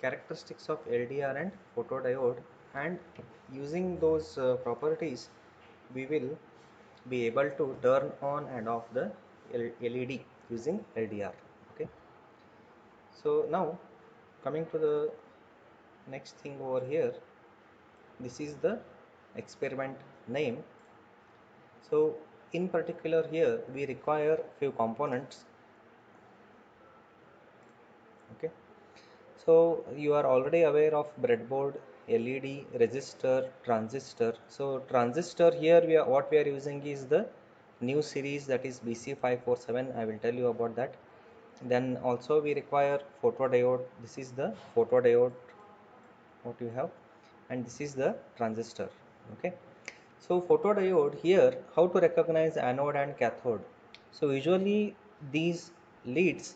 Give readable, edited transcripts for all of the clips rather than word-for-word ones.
characteristics of LDR and photodiode, and using those properties we will be able to turn on and off the LED using LDR. Okay, so now coming to the next thing over here, this is the experiment name. So in particular here we require few components. Okay, so you are already aware of breadboard, LED, resistor, transistor. So transistor here what we are using is the new series, that is BC547. I will tell you about that. Then also we require photodiode. This is the photodiode what you have, and this is the transistor. Okay, so photodiode here, how to recognize anode and cathode. So usually these leads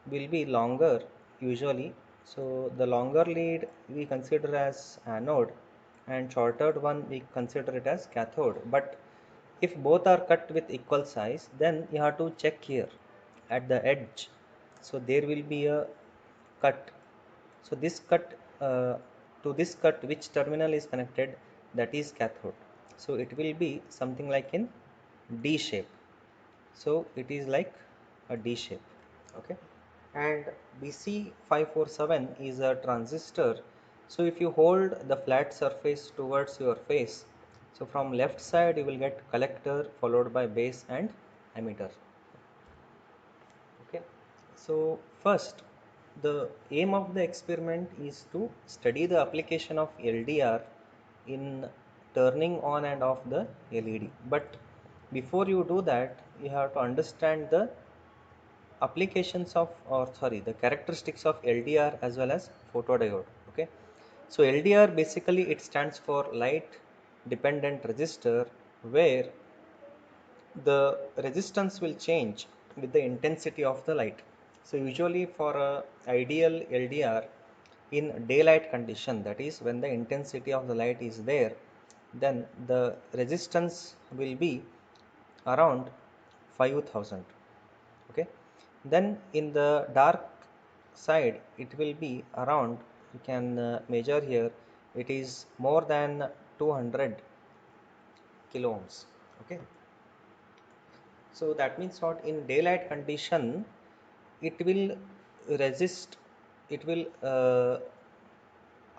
will be longer usually. So the longer lead we consider as anode and shorter one we consider it as cathode. But if both are cut with equal size, then you have to check here at the edge. So there will be a cut. So this cut, to this cut which terminal is connected, that is cathode. So it will be something like in D shape. So it is like a D shape. Okay, and BC547 is a transistor. So if you hold the flat surface towards your face, so from left side you will get collector followed by base and emitter. Okay, so first the aim of the experiment is to study the application of LDR in turning on and off the LED. But before you do that, you have to understand the applications of, or sorry, the characteristics of LDR as well as photodiode. Okay, so LDR basically it stands for light dependent resistor, where the resistance will change with the intensity of the light. So usually for a ideal LDR in daylight condition, that is when the intensity of the light is there, then the resistance will be around 5000. Okay, then in the dark side it will be around, you can measure here, it is more than 200 kilo ohms. Okay, so that means what, in daylight condition it will resist, it will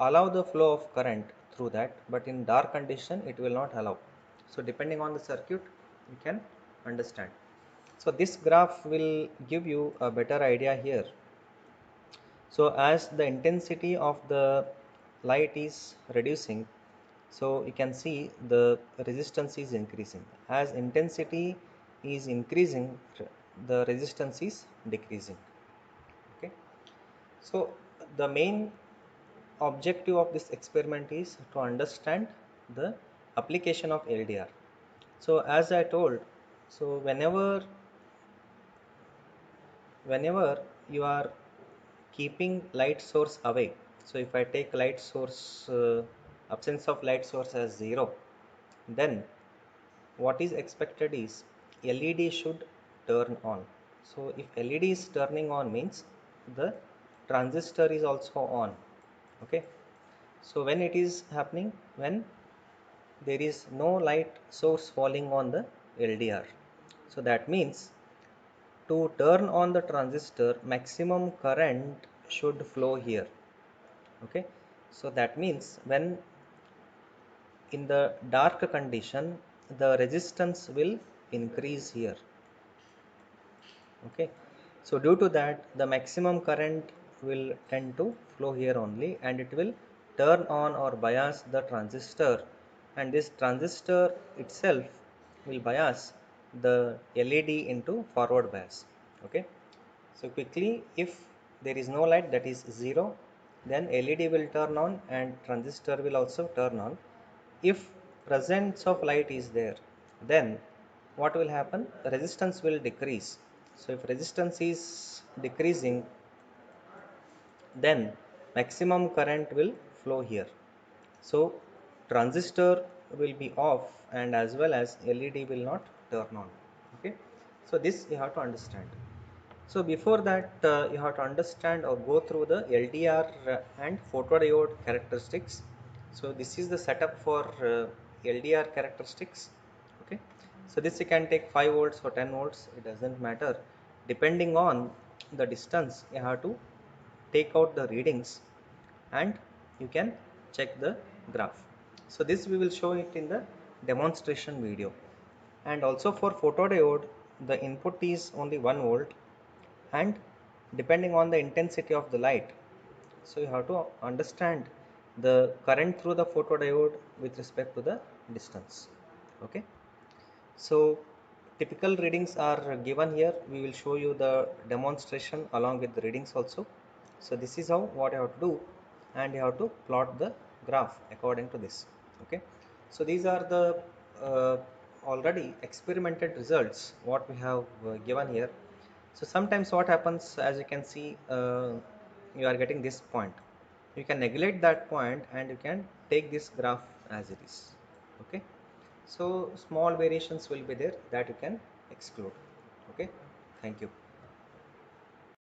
allow the flow of current through that, but in dark condition it will not allow. So depending on the circuit you can understand. So this graph will give you a better idea here. So as the intensity of the light is reducing, so you can see the resistance is increasing. As intensity is increasing, the resistance is decreasing. Okay, so the main objective of this experiment is to understand the application of LDR. So as I told, so whenever you are keeping light source away, so if I take light source, absence of light source as 0, then what is expected is LED should turn on. So if LED is turning on means the transistor is also on. Okay, so when it is happening, when there is no light source falling on the LDR, so that means to turn on the transistor maximum current should flow here. Okay, so that means when in the dark condition the resistance will increase here. Okay, so due to that the maximum current will tend to flow here only, and it will turn on or bias the transistor, and this transistor itself will bias the LED into forward bias. Okay, so quickly, if there is no light, that is 0, then LED will turn on and transistor will also turn on. If presence of light is there, then what will happen? Resistance will decrease. So if resistance is decreasing, then maximum current will flow here. So transistor will be off, and as well as LED will not turn on. Okay, so this you have to understand. So before that, you have to understand or go through the LDR and photodiode characteristics. So this is the setup for LDR characteristics. Okay, so this you can take 5 volts or 10 volts, it doesn't matter. Depending on the distance, you have to take out the readings and you can check the graph. So this we will show it in the demonstration video. And also for photodiode, the input is only 1 volt, and depending on the intensity of the light, so you have to understand the current through the photodiode with respect to the distance. Okay, so typical readings are given here. We will show you the demonstration along with the readings also. So this is how what you have to do, and you have to plot the graph according to this. Okay, so these are the uh, already experimented results what we have given here. So sometimes what happens, as you can see, you are getting this point, you can neglect that point and you can take this graph as it is. Okay, so small variations will be there that you can exclude. Okay, thank you.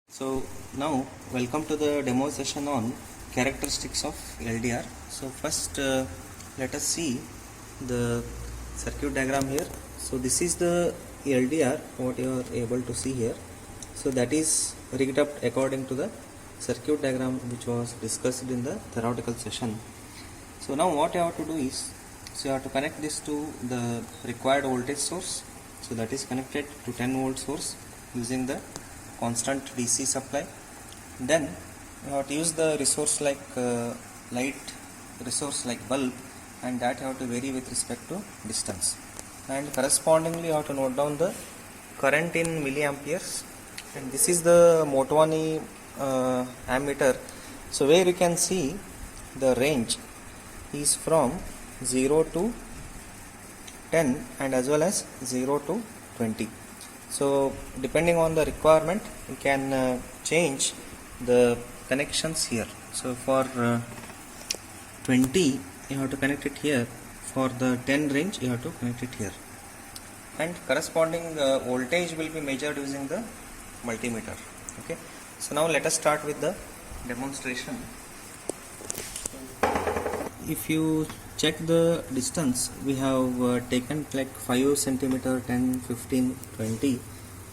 So now welcome to the demo session on characteristics of LDR. So first let us see the circuit diagram here. So this is the LDR what you are able to see here. So that is rigged up according to the circuit diagram which was discussed in the theoretical session. So now what you have to do is, so you have to connect this to the required voltage source. So that is connected to 10 volt source using the constant DC supply. Then you have to use the resource like light resource like bulb, and that you have to vary with respect to distance, and correspondingly you have to note down the current in milliamperes. And this is the Motwani ammeter. So where you can see the range is from 0 to 10 and as well as 0 to 20. So depending on the requirement you can change the connections here. So for 20 you have to connect it here, for the 10 range you have to connect it here, and corresponding voltage will be measured using the multimeter. Okay, so now let us start with the demonstration. If you check the distance, we have taken like 5 centimeter, 10, 15, 20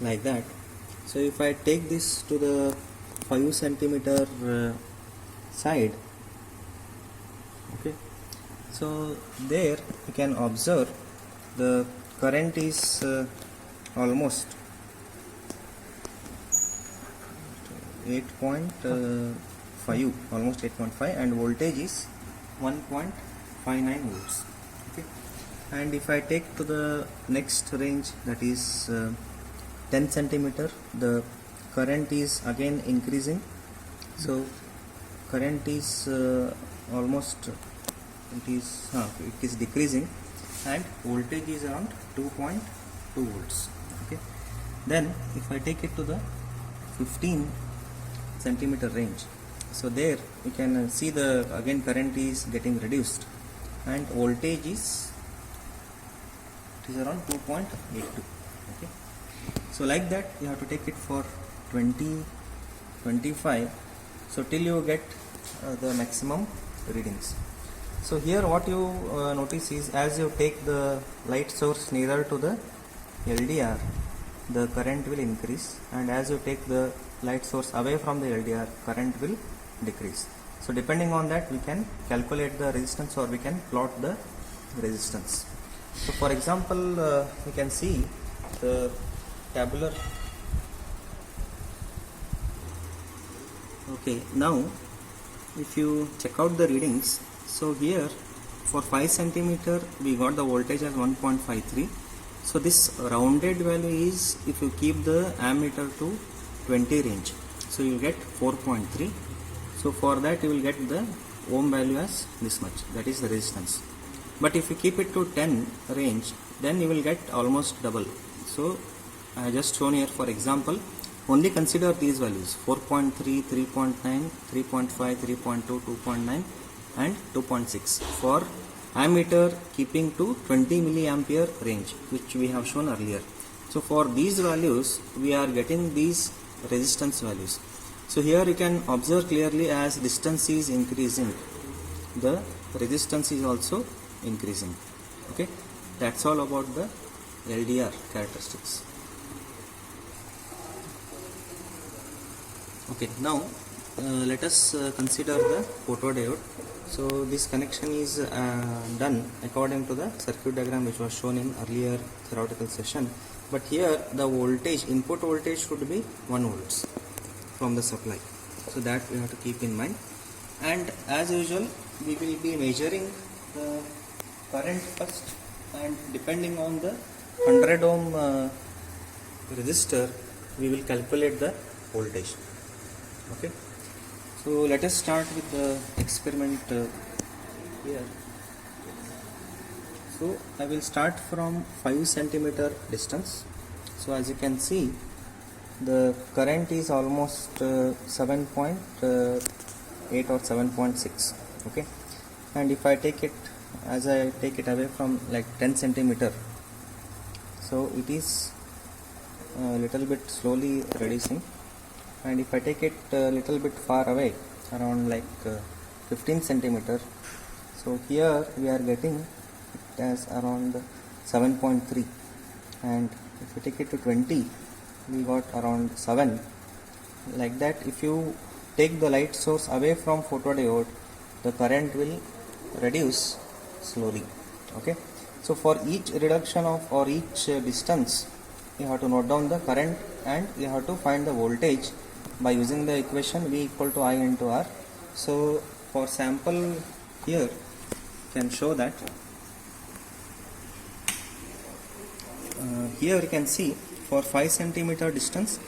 like that. So if I take this to the 5 centimeter side, okay, so there you can observe the current is almost 8.5, almost 8.5, and voltage is 1.59 volts. Okay, and if I take to the next range, that is 10 centimeter, the current is again increasing. So current is almost it is decreasing, and voltage is around 2.2 volts. Okay, then if I take it to the 15 centimeter range, so there you can see the again current is getting reduced, and voltage is around 2.82. okay, so like that you have to take it for 20, 25, so till you get the maximum readings. So here what you notice is, as you take the light source nearer to the LDR, the current will increase, and as you take the light source away from the LDR, current will decrease. So depending on that we can calculate the resistance, or we can plot the resistance. So for example, you can see the tabular. Okay, now if you check out the readings, so here for 5 centimeter we got the voltage as 1.53. so this rounded value is, if you keep the ammeter to 20 range, so you get 4.3. so for that you will get the ohm value as this much, that is the resistance. But if you keep it to 10 range, then you will get almost double. So I have just shown here, for example, only consider these values: 4.3, 3.9, 3.5, 3.2, 2.9 and 2.6 for ammeter keeping to 20 milliampere range, which we have shown earlier. So for these values we are getting these resistance values. So here you can observe clearly, as distance is increasing, the resistance is also increasing. Okay, that's all about the LDR characteristics. Okay, now let us consider the photodiode. So this connection is done according to the circuit diagram which was shown in earlier theoretical session, but here the voltage, input voltage, should be 1 volts from the supply, so that we have to keep in mind. And as usual, we will be measuring the current first, and depending on the 100 ohm resistor, we will calculate the voltage. Okay, so let us start with the experiment here. So I will start from 5 centimeter distance. So as you can see, the current is almost 7.8 or 7.6. okay, and if I take it, as I take it away from like 10 centimeter, so it is a little bit slowly reducing, and if I take it a little bit far away, around like 15 centimeter, so here we are getting it as around 7.3, and if you take it to 20, we got around 7. Like that, if you take the light source away from photodiode, the current will reduce slowly. Okay, so for each reduction of, or each distance, you have to note down the current and you have to find the voltage by using the equation V equal to I into R. So for sample here, can show that here you can see, for 5 centimeter distance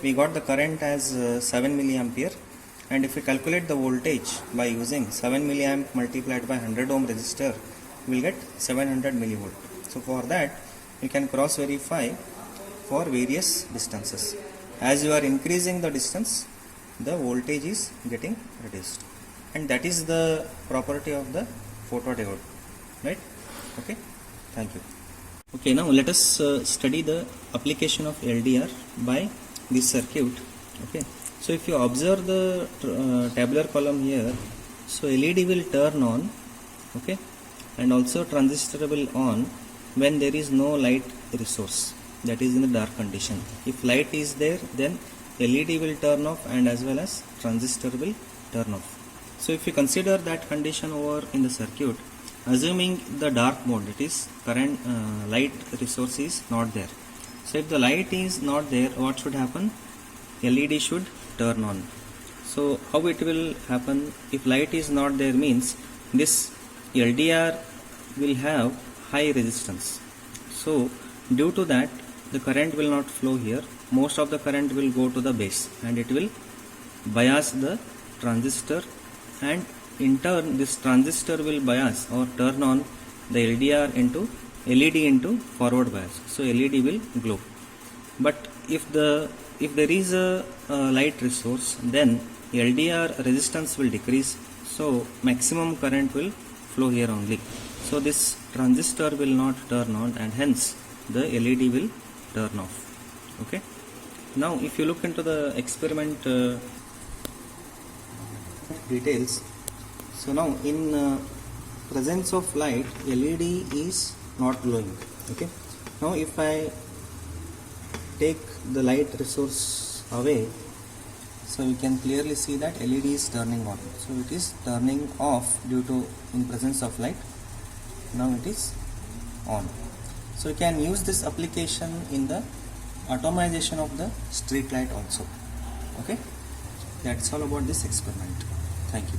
we got the current as 7 milliampere, and if we calculate the voltage by using 7 milliamp multiplied by 100 ohm resistor, we will get 700 millivolt. So for that you can cross verify for various distances. As you are increasing the distance, the voltage is getting reduced, and that is the property of the photodiode, right? Okay, thank you. Okay, now let us study the application of LDR by this circuit. Okay, so if you observe the tabular column here, so LED will turn on, okay, and also transistor will on when there is no light resource, that is in the dark condition. If light is there, then LED will turn off, and as well as transistor will turn off. So if you consider that condition over in the circuit, assuming the dark mode, it is current light resource is not there. So if the light is not there, what should happen? LED should turn on. So how it will happen? If light is not there, means this LDR will have high resistance. So due to that, the current will not flow here. Most of the current will go to the base, and it will bias the transistor, and in turn this transistor will bias or turn on the LDR into LED into forward bias. So LED will glow. But if there is a light resource, then LDR resistance will decrease, so maximum current will flow here only. So this transistor will not turn on, and hence the LED will turn off. Okay, now if you look into the experiment details, so now in presence of light, LED is not glowing. Okay, now if I take the light resource away, so we can clearly see that LED is turning on. So it is turning off due to in presence of light. Now it is on. So you can use this application in the atomization of the street light also. Okay, that's all about this experiment. Thank you.